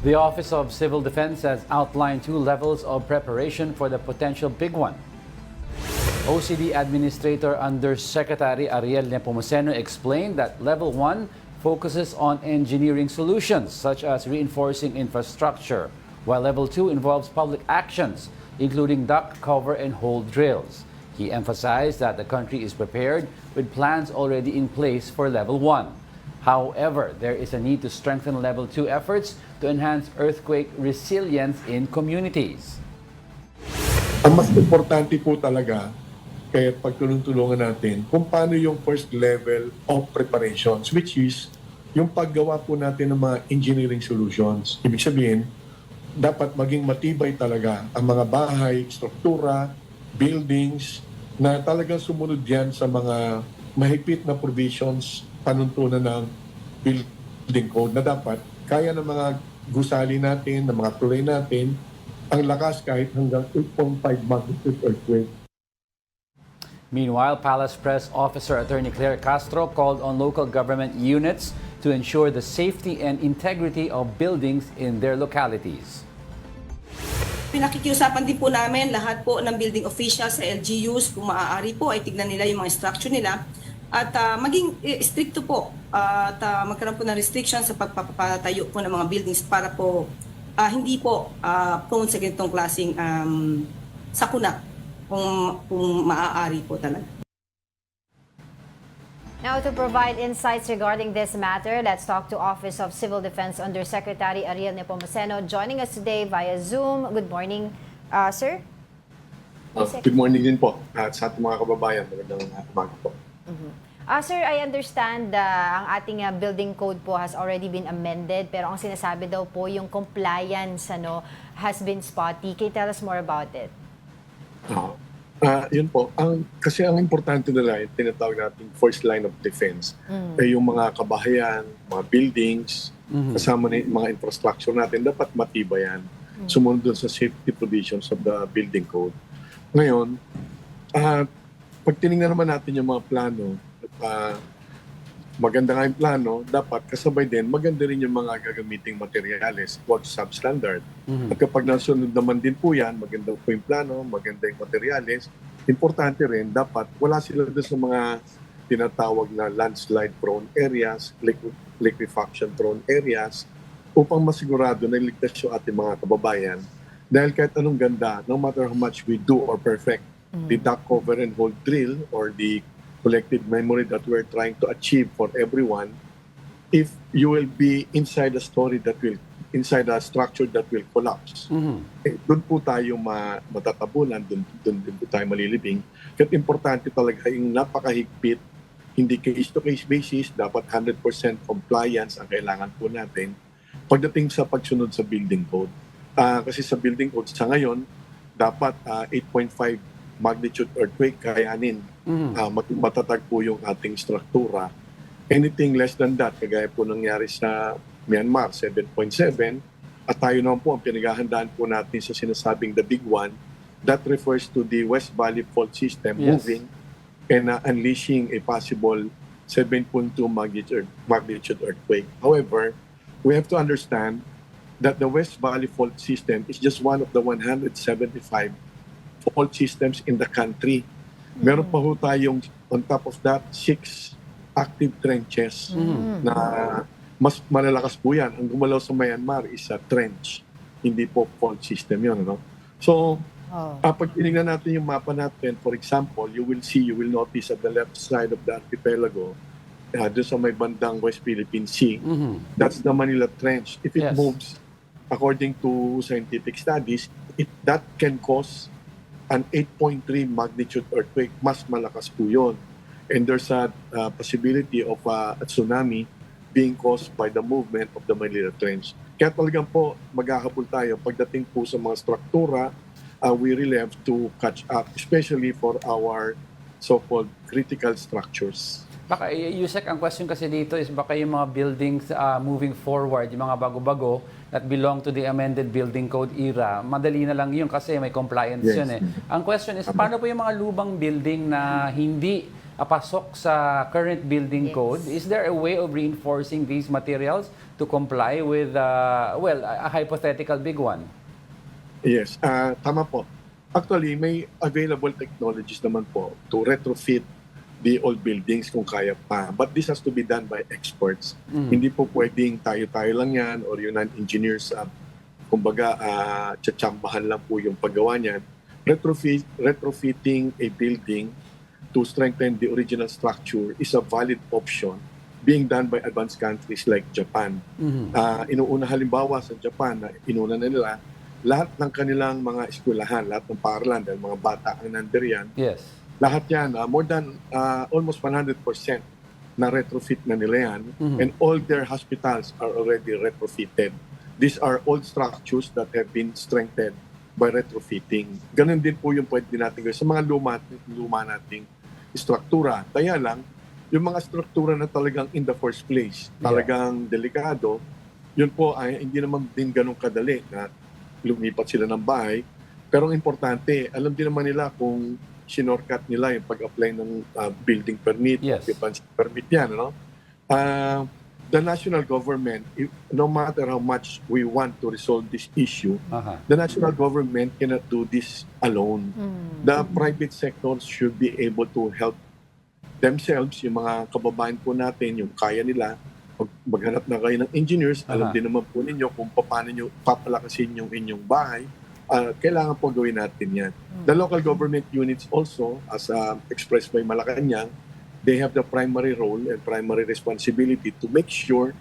The Office of Civil Defense has outlined 2 levels of preparation for the potential big one. OCD Administrator Undersecretary Ariel Nepomuceno explained that Level 1 focuses on engineering solutions such as reinforcing infrastructure, while Level 2 involves public actions, including duct cover and hole drills. He emphasized that the country is prepared with plans already in place for Level 1. However, there is a need to strengthen Level 2 efforts to enhance earthquake resilience in communities. Ang mas importante po talaga, kaya pagtulong-tulungan natin kung paano yung first level of preparations, which is yung paggawa po natin ng mga engineering solutions. Ibig sabihin, dapat maging matibay talaga ang mga bahay, struktura, buildings, na talagang sumunod yan sa mga mahigpit na provisions, panuntunan ng building code na dapat kaya ng mga gusali natin, ng mga tulay natin, ang lakas kahit hanggang 8.5 magnitude earthquake. Meanwhile, Palace Press Officer Attorney Claire Castro called on local government units to ensure the safety and integrity of buildings in their localities. Pinakikiusapan din po namin lahat po ng building officials sa LGUs kung maaari po ay tignan nila yung mga structure nila at maging stricto po at magkaroon po ng restriction sa pagpapatayo po ng mga buildings para po hindi po prone sa ganitong klaseng sakuna kung maaari po talaga. Now, to provide insights regarding this matter, let's talk to Office of Civil Defense Undersecretary Ariel Nepomuceno joining us today via Zoom. Good morning, sir. Good morning din po sa ating mga kababayan. Magandang umaga po. Sir, I understand ang ating building code po has already been amended, pero ang sinasabi daw po yung compliance has been spotty. Can you tell us more about it? Yun po. Kasi ang importante nila, yung tinatawag natin first line of defense, ay yung mga kabahayan, mga buildings, kasama na yung mga infrastructure natin, dapat matibay yan. Sumunod dun sa safety provisions of the building code. Ngayon, pag tinignan naman natin yung mga plano, maganda nga yung plano, dapat kasabay din, maganda rin yung mga gagamiting materials, huwag substandard. At kapag nasunod naman din po yan, maganda po yung plano, maganda yung materials, importante rin, dapat wala sila doon sa mga tinatawag na landslide-prone areas, liquefaction-prone areas, upang masigurado na iligtas yung ating mga kababayan. Dahil kahit anong ganda, no matter how much we do or perfect, the duct cover and hole drill or the collective memory that we're trying to achieve for everyone, if you will be inside a structure that will collapse, doon po tayo matatabunan, doon po tayo malilibing. Kaya importante talaga yung napakahigpit, hindi case-to-case basis, dapat 100% compliance ang kailangan po natin pagdating sa pagsunod sa building code. Kasi sa building code sa ngayon, dapat 8.5 magnitude earthquake kayanin. Matatag po yung ating struktura. Anything less than that, kagaya po nangyari sa Myanmar, 7.7, at tayo naman po ang pinaghahandaan po natin sa sinasabing the big one, that refers to the West Valley Fault System moving and unleashing a possible 7.2 magnitude earthquake. However, we have to understand that the West Valley Fault System is just one of the 175 fault systems in the country. Meron pa ho tayong, on top of that, 6 active trenches na mas malalakas po yan. Ang gumalaw sa Myanmar is a trench, hindi po fault system yun. So, pag tinignan natin yung mapa natin, for example, you will notice at the left side of the archipelago, doon sa may bandang West Philippine Sea, that's the Manila Trench. If it moves, according to scientific studies, that can cause an 8.3 magnitude earthquake, mas malakas po yun. And there's a possibility of a tsunami being caused by the movement of the Manila Trench. Kaya talagang po maghahabol tayo pagdating po sa mga struktura, we really have to catch up, especially for our so-called critical structures. Baka, Yusek, ang question kasi dito is baka yung mga buildings moving forward, yung mga bago-bago that belong to the amended building code era, madali na lang yun kasi may compliance yun eh. Ang question is, paano po yung mga lubang building na hindi pasok sa current building code. Is there a way of reinforcing these materials to comply with, a hypothetical big one? Yes, tama po. Actually, may available technologies naman po to retrofit the old buildings kung kaya pa. But this has to be done by experts. Hindi po pwedeng tayo-tayo lang yan or yung non-engineers, kumbaga, tsatsambahan lang po yung paggawa niyan. Retrofitting a building to strengthen the original structure is a valid option being done by advanced countries like Japan. Inuuna halimbawa sa Japan na inuna na nila lahat ng kanilang mga eskwelahan, lahat ng paaralan, dahil mga bata ang nandiriyan. Yes. Lahat yan, more than almost 100% na retrofit na nila yan. And all their hospitals are already retrofitted. These are old structures that have been strengthened by retrofitting. Ganun din po yung pwede natin gawin sa mga luma nating struktura. Kaya lang, yung mga struktura na talagang in the first place, talagang delikado, yun po ay hindi naman din ganun kadali na lumipat sila ng bahay. Pero ang importante, alam din naman nila kung sinorkat nila yung pag-apply ng building permit, occupancy permit yan. No? The national government, no matter how much we want to resolve this issue, the national government cannot do this alone. The private sector should be able to help themselves, yung mga kababayan po natin, yung kaya nila, maghanap na kayo ng engineers, alam din naman po ninyo kung paano nyo papalakasin yung inyong bahay, kailangan po gawin natin yan. The local government units also, as expressed by Malacanang, they have the primary role and primary responsibility to make sure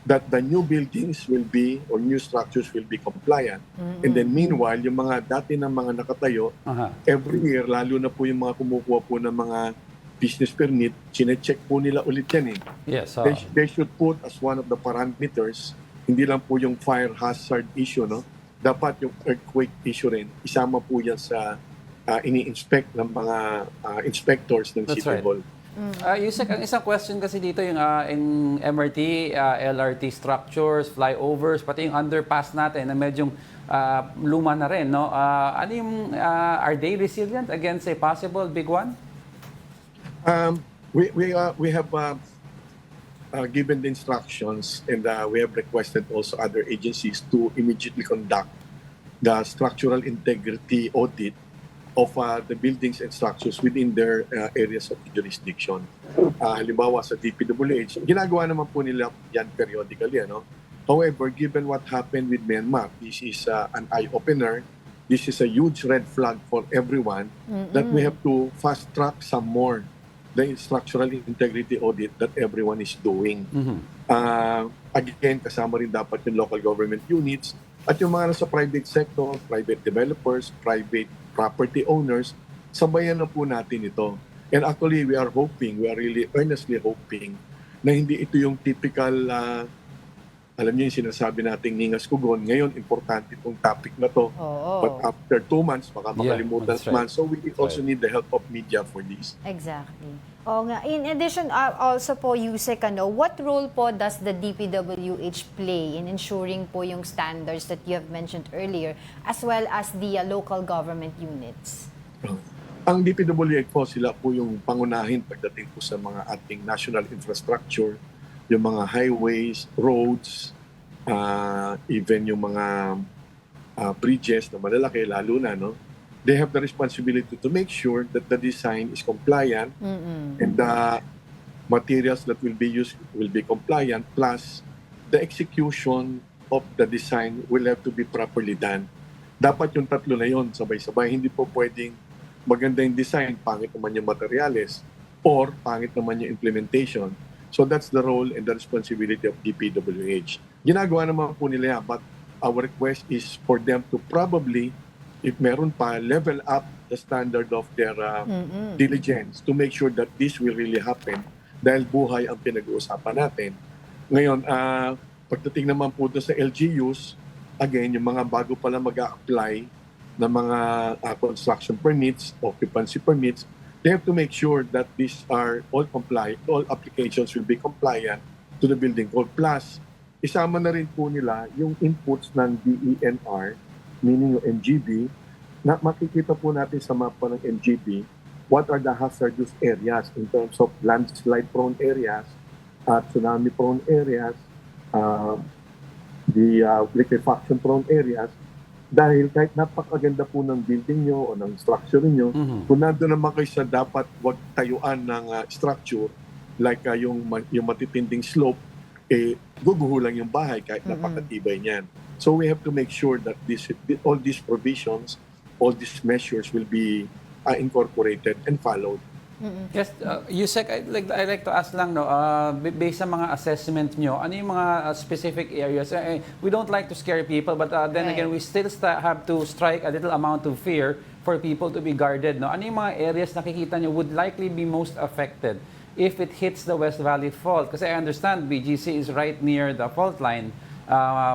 that the new buildings will be, or new structures will be compliant. And then meanwhile, yung mga dati ng mga nakatayo, every year, lalo na po yung mga kumukuha po ng mga business permit, chine-check po nila ulit yan eh. Yes. They should put as one of the parameters, hindi lang po yung fire hazard issue, no? Dapat yung earthquake issue rin, isama po yan sa ini-inspect ng mga inspectors ng City Hall. Yusek, ang isang question kasi dito yung in MRT, LRT structures, flyovers, pati yung underpass natin na medyong luma na rin, no? Ano yung, are they resilient against a possible big one? We have given the instructions, and we have requested also other agencies to immediately conduct the structural integrity audit of the buildings and structures within their areas of jurisdiction. Halimbawa sa DPWH, ginagawa naman po nila yan periodically. Ano? However, given what happened with Myanmar, this is an eye-opener. This is a huge red flag for everyone that we have to fast-track some more the structural integrity audit that everyone is doing. Again, kasama rin dapat yung local government units at yung mga nasa private sector, private developers, private property owners, sabayan na po natin ito. And actually, we are really earnestly hoping na hindi ito yung typical, alam niyo yung sinasabi nating ningas kugon. Ngayon, importante itong topic na to. But after 2 months, baka makalimutan naman. So we also need the help of media for this. Exactly. O nga. In addition, also po, Yusek, what role po does the DPWH play in ensuring po yung standards that you have mentioned earlier, as well as the local government units? Ang DPWH po, sila po yung pangunahin pagdating po sa mga ating national infrastructure, yung mga highways, roads, even yung mga bridges na malalaki, lalo na, no? They have the responsibility to make sure that the design is compliant and the materials that will be used will be compliant, plus the execution of the design will have to be properly done. Dapat yung tatlo na yun, sabay-sabay. Hindi po pwedeng maganda yung design, pangit naman yung materials, or pangit naman yung implementation. So that's the role and the responsibility of DPWH. Ginagawa naman po nila yan, but our request is for them to probably, if meron pa, level up the standard of their diligence to make sure that this will really happen dahil buhay ang pinag-uusapan natin. Ngayon, pagdating naman po sa LGUs, again, yung mga bago pala mag-a-apply ng mga construction permits, occupancy permits, they have to make sure that these are all compliant, all applications will be compliant to the building code. Plus, isama na rin po nila yung inputs ng DENR, meaning yung MGB, na makikita po natin sa mapa ng MGB what are the hazardous areas in terms of landslide-prone areas, tsunami-prone areas, the liquefaction-prone areas. Dahil kahit napakaganda po ng building nyo o ng structure nyo, kung nandun naman kayo sa dapat wag tayuan ng structure, like yung matitinding slope, guguho lang yung bahay kahit napakatibay niyan. So we have to make sure that all these provisions, all these measures will be incorporated and followed. Yes, Yusek, I like to ask lang, no, based sa mga assessment nyo, ano yung mga specific areas? We don't like to scare people, but then again, we still have to strike a little amount of fear for people to be guarded. No? Ano yung mga areas nakikita nyo would likely be most affected if it hits the West Valley Fault? Kasi I understand BGC is right near the fault line.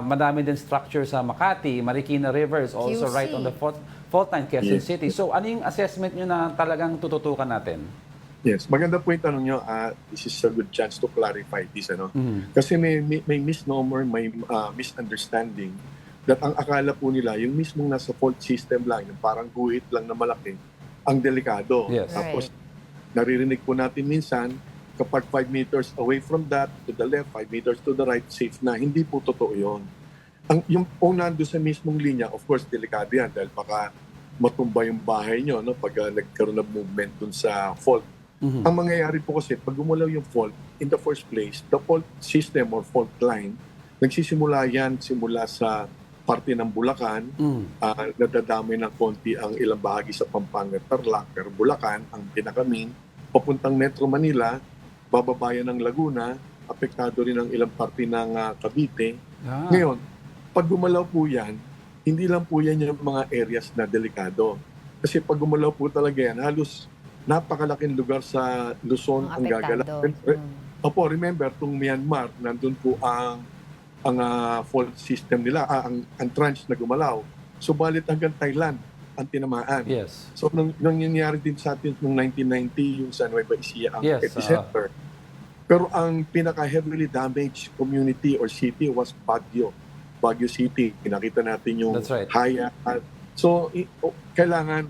Madami din structure sa Makati, Marikina River is also right on the fault line, Quezon City. So ano yung assessment nyo na talagang tututukan natin? Yes, maganda po yung tanong nyo. This is a good chance to clarify this. Kasi may misnomer, may misunderstanding that ang akala po nila, yung mismong nasa fault system lang, yung parang guhit lang na malaki, ang delikado. Yes. Tapos naririnig po natin minsan, kapag 5 meters away from that, to the left, 5 meters to the right, safe na. Hindi po totoo yun. Yung nando sa mismong linya, of course, delikado yan dahil baka matumba yung bahay nyo pag nagkaroon ng movement dun sa fault. Ang mangyayari po kasi, pag gumalaw yung fault, in the first place, the fault system or fault line, nagsisimula yan simula sa parte ng Bulacan, nadadamay ng konti ang ilang bahagi sa Pampanga, Tarlac, pero Bulacan, ang pinakamin, papuntang Metro Manila, bababayan ng Laguna, apektado rin ang ilang parte ng Cavite. Ngayon, pag gumalaw po yan, hindi lang po yan yung mga areas na delikado. Kasi pag gumalaw po talaga yan, halos napakalaking lugar sa Luzon ang gagalaw. Opo, remember, itong Myanmar, nandun po ang fault system nila, ang tranche na gumalaw. Subalit hanggang Thailand ang tinamaan. Yes. So, nangyayari din sa atin noong 1990, yung San Nueva Ecija ang epicenter. Pero ang pinaka-heavily damaged community or city was Baguio City. Pinakita natin yung Haya. So, kailangan,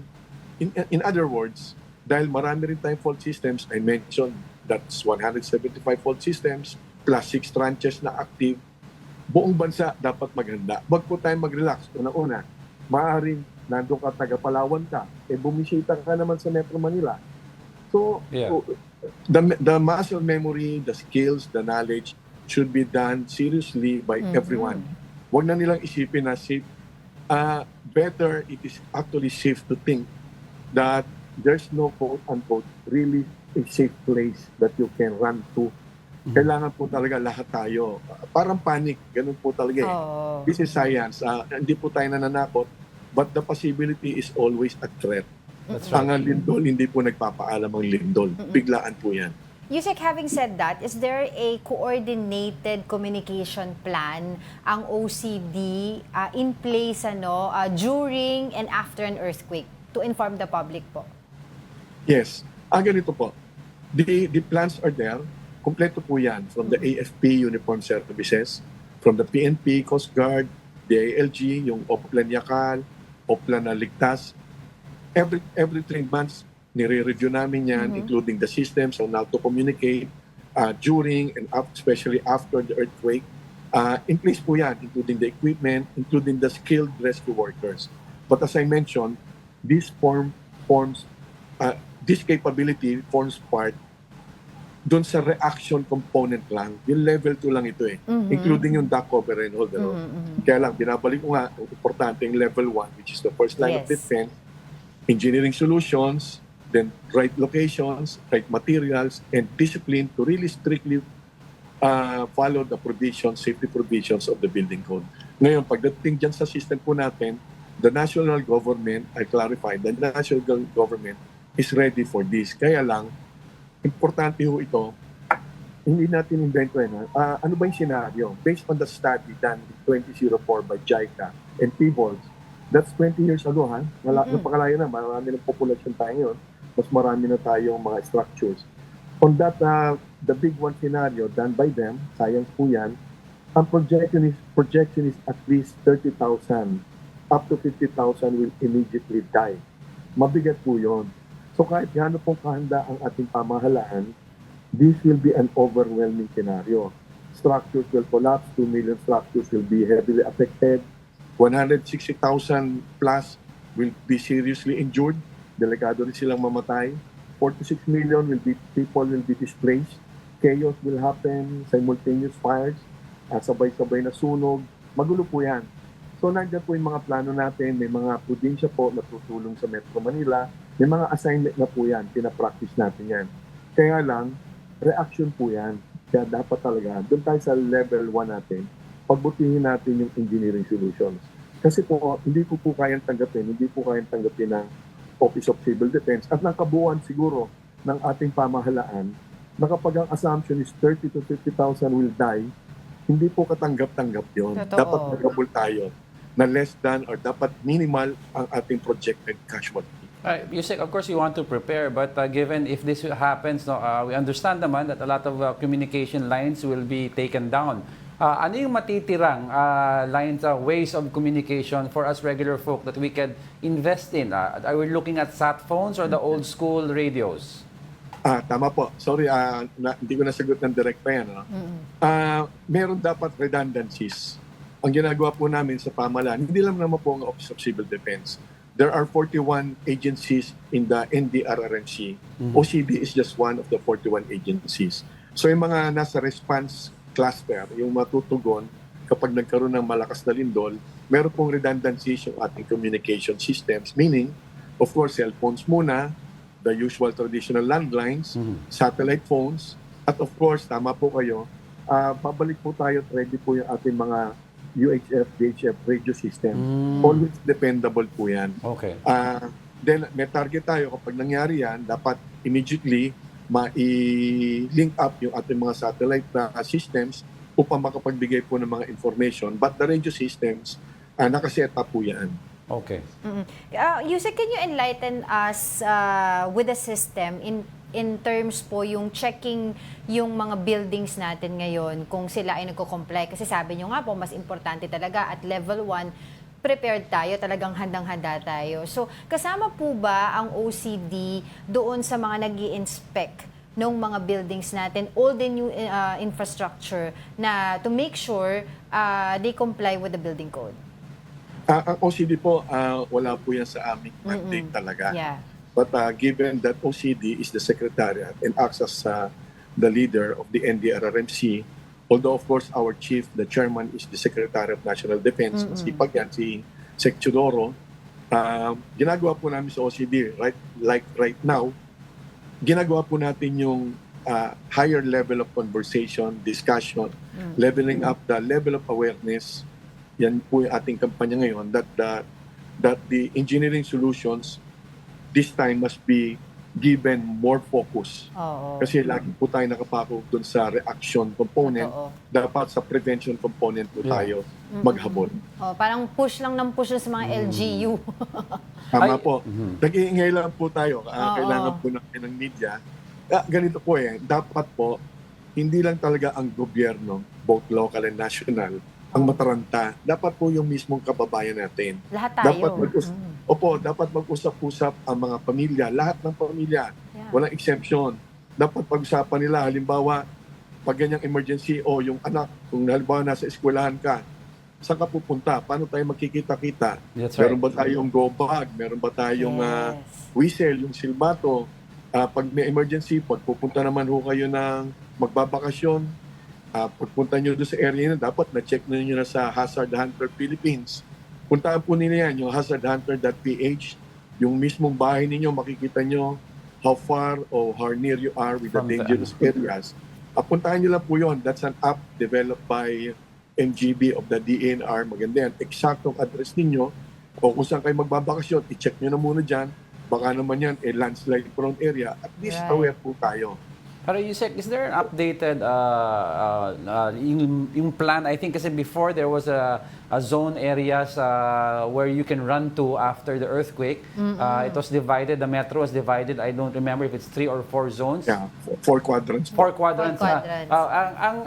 in other words, dahil marami rin tayong fault systems, I mentioned that's 175 fault systems plus 6 tranches na active. Buong bansa dapat maghanda. Wag po tayong mag-relax. Una-una, maaaring nandun ka, taga-Palawan ka, bumisita ka naman sa Metro Manila. So, the muscle memory, the skills, the knowledge should be done seriously by everyone. Huwag na nilang isipin na safe. Better, it is actually safe to think that there's no quote-unquote really a safe place that you can run to. Kailangan po talaga lahat tayo. Parang panic, ganun po talaga. This is science. Hindi po tayo nananakot, but the possibility is always a threat. Ang lindol, hindi po nagpapaalam ang lindol. Biglaan po yan. Yusek, having said that, is there a coordinated communication plan ang OCD in place during and after an earthquake to inform the public po? Yes. Ganito po. The plans are there. Kompleto po yan. From the AFP, Uniform Services, from the PNP, Coast Guard, the ALG, yung Oplan Yakal, Oplan na Ligtas. Every 3 months, nire-review namin yan, including the systems on how to communicate during and especially after the earthquake. In place po yan, including the equipment, including the skilled rescue workers. But as I mentioned, this capability forms part doon sa reaction component lang. Yung level 2 lang ito including yung duck cover and hold. Kaya lang, binabalik ko nga, importante yung level 1, which is the first line of defense, engineering solutions, then right locations, right materials, and discipline to really strictly follow the safety provisions of the building code. Ngayon, pagdating dyan sa system po natin, the national government, I clarified, the national government is ready for this. Kaya lang, importante ho ito, hindi natin invento ano ba yung scenario? Based on the study done in 2004 by JICA and T-Boards, that's 20 years ago, napakalayo na, marami ng population tayo ngayon, mas marami na tayong mga structures. On that, the big one scenario done by them, science po yan, ang projection is at least 30,000, up to 50,000 will immediately die. Mabigat po yun. So kahit gaano pong kahanda ang ating pamahalaan, this will be an overwhelming scenario. Structures will collapse, 2 million structures will be heavily affected, 160,000 plus will be seriously injured, delikado rin silang mamatay, 46 million people will be displaced, chaos will happen, simultaneous fires, sabay-sabay na sunog, magulo po yan. So nandiyan po yung mga plano natin, may mga probinsya po na tutulong sa Metro Manila, may mga assignment na po yan, pinapractice natin yan. Kaya lang, reaction po yan. Kaya dapat talaga, doon tayo sa level 1 natin, pagbutihin natin yung engineering solutions. Kasi po, hindi po kayang tanggapin ng Office of Civil Defense at ng kabuuan siguro ng ating pamahalaan na kapag ang assumption is 30 to 50,000 will die, hindi po katanggap-tanggap yun. Totoo. Dapat magkabul tayo na less than or dapat minimal ang ating projected casualty. Yusek, of course, you want to prepare, but given if this happens, no, we understand naman that a lot of communication lines will be taken down. Ano yung matitirang lines, ways of communication for us regular folk that we can invest in? Are we looking at sat phones or the old school radios? Tama po. Sorry, hindi ko nasagot ng direct pa yan. Meron dapat redundancies. Ang ginagawa po namin sa pamahalaan, hindi lang naman po ang Office of Civil Defense. There are 41 agencies in the NDRRMC. OCD is just one of the 41 agencies. So yung mga nasa response cluster, yung matutugon kapag nagkaroon ng malakas na lindol, meron pong redundancies yung ating communication systems. Meaning, of course, cell phones muna, the usual traditional landlines, satellite phones, at of course, tama po kayo, babalik po tayo at ready po yung ating mga UHF, VHF radio system. Always dependable po yan. Okay. Then may target tayo kapag nangyari yan, dapat immediately ma-link up yung ating mga satellite systems upang makapagbigay po ng mga information. But the radio systems, nakaset up po yan. Okay. Yusek, can you enlighten us with the system in terms po yung checking yung mga buildings natin ngayon kung sila ay nagko-comply? Kasi sabi nyo nga po, mas importante talaga at level 1, prepared tayo, talagang handang-handa tayo. So, kasama po ba ang OCD doon sa mga nag-i-inspect ng mga buildings natin, all the new infrastructure na to make sure they comply with the building code? Ang OCD po, wala po yan sa aming mandate talaga. Yeah. But given that OCD is the secretariat and acts as the leader of the NDRRMC, although of course our chief, the chairman, is the Secretary of National Defense, sipag yan, si Sec Chudoro, ginagawa po namin sa OCD, right now, ginagawa po natin yung higher level of conversation, discussion, leveling up the level of awareness. Yan po yung ating kampanya ngayon that the engineering solutions this time must be given more focus. Oo. Kasi lagi po tayo nakapako doon sa reaction component. Totoo. Dapat sa prevention component po tayo maghabol. Parang push lang ng push sa mga LGU. Tama po. Nag-iingay lang po tayo. Kailangan po natin ng media. Ganito po dapat po, hindi lang talaga ang gobyerno, both local and national, ang mataranta. Dapat po yung mismong kababayan natin. Lahat tayo. Dapat mag-usap-usap ang mga pamilya, lahat ng pamilya. Yeah. Walang exemption. Dapat pag-usapan nila, halimbawa, pag ganyang emergency o yung anak, kung halimbawa nasa eskwelahan ka, saan ka pupunta? Paano tayo magkikita-kita? That's right. Meron ba tayong go bag? Meron ba tayong whistle, yung silbato? Pag may emergency, pag pupunta naman ho kayo ng magbabakasyon, pagpunta nyo doon sa area na dapat na-check na nyo na sa Hazard Hunter Philippines. Puntaan po nila yan, yung hazardhunter.ph, yung mismong bahay ninyo, makikita nyo how far or how near you are with the dangerous areas. Puntaan nyo lang po yun. That's an app developed by MGB of the DNR. Maganda yan. Eksaktong address ninyo o kung saan kayo magbabakasyon, i-check nyo na muna dyan. Baka naman yan, landslide prone area. At least aware po tayo. Pero Yusek, is there an updated yung plan? I think kasi before there was a zone areas where you can run to after the earthquake. It was divided, the metro was divided. I don't remember if it's 3 or 4 zones. Yeah, 4 quadrants. 4 quadrants. Four quadrants.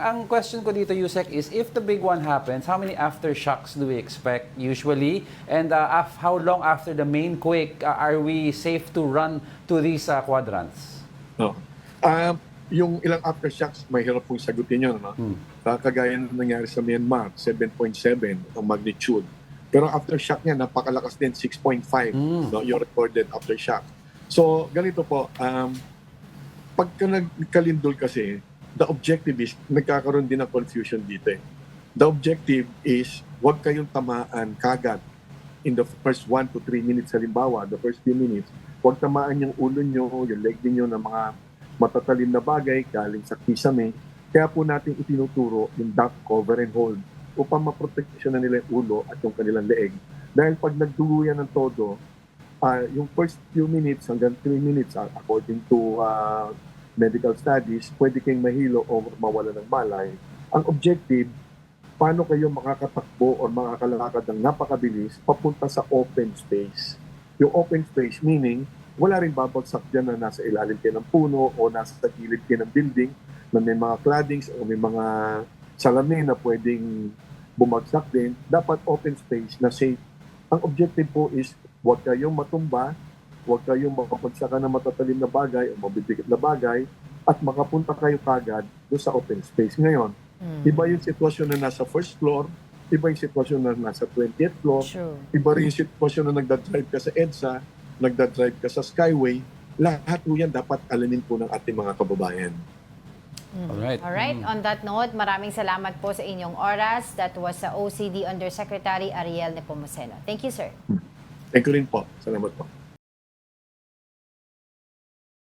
Ang question ko dito, Yusek, is if the big one happens, how many aftershocks do we expect usually? And how long after the main quake are we safe to run to these quadrants? No. Yung ilang aftershocks, mahirap pong sagutin yun. No? Kagaya ng nangyari sa Myanmar, 7.7 ang magnitude. Pero aftershock niya, napakalakas din, 6.5 no, yung recorded aftershock. So, ganito po, pagka nagkalindol kasi, the objective is, nagkakaroon din ng confusion dito. The objective is, huwag kayong tamaan kagad in the first 1 to 3 minutes, halimbawa, the first few minutes, huwag tamaan yung ulo nyo, yung leg niyo ng mga matatalim na bagay galing sa kisame. Kaya po natin itinuturo yung duck, cover, and hold upang maproteksyon na nila yung ulo at yung kanilang leeg. Dahil pag nagduguyan ng todo, yung first few minutes hanggang 3 minutes, according to medical studies, pwede kayong mahilo o mawala ng malay. Ang objective, paano kayo makakatakbo o makakalakad ng napakabilis papunta sa open space. Yung open space meaning, wala rin babagsak dyan na nasa ilalim kayo ng puno o nasa gilid kayo ng building na may mga claddings o may mga salamin na pwedeng bumagsak din. Dapat open space na safe. Ang objective po is huwag kayong matumba, huwag kayong makapagsakan ng matatalim na bagay o mabibigat na bagay at makapunta kayo kagad doon sa open space. Ngayon, iba yung sitwasyon na nasa first floor, iba yung sitwasyon na nasa 20th floor, iba rin yung sitwasyon na nagdadrive ka sa EDSA, nagdadrive ka sa Skyway, lahat po yan dapat alamin po ng ating mga kababayan. Alright. On that note, maraming salamat po sa inyong oras. That was sa OCD Undersecretary Ariel Nepomuceno. Thank you, sir. Thank you rin po. Salamat po.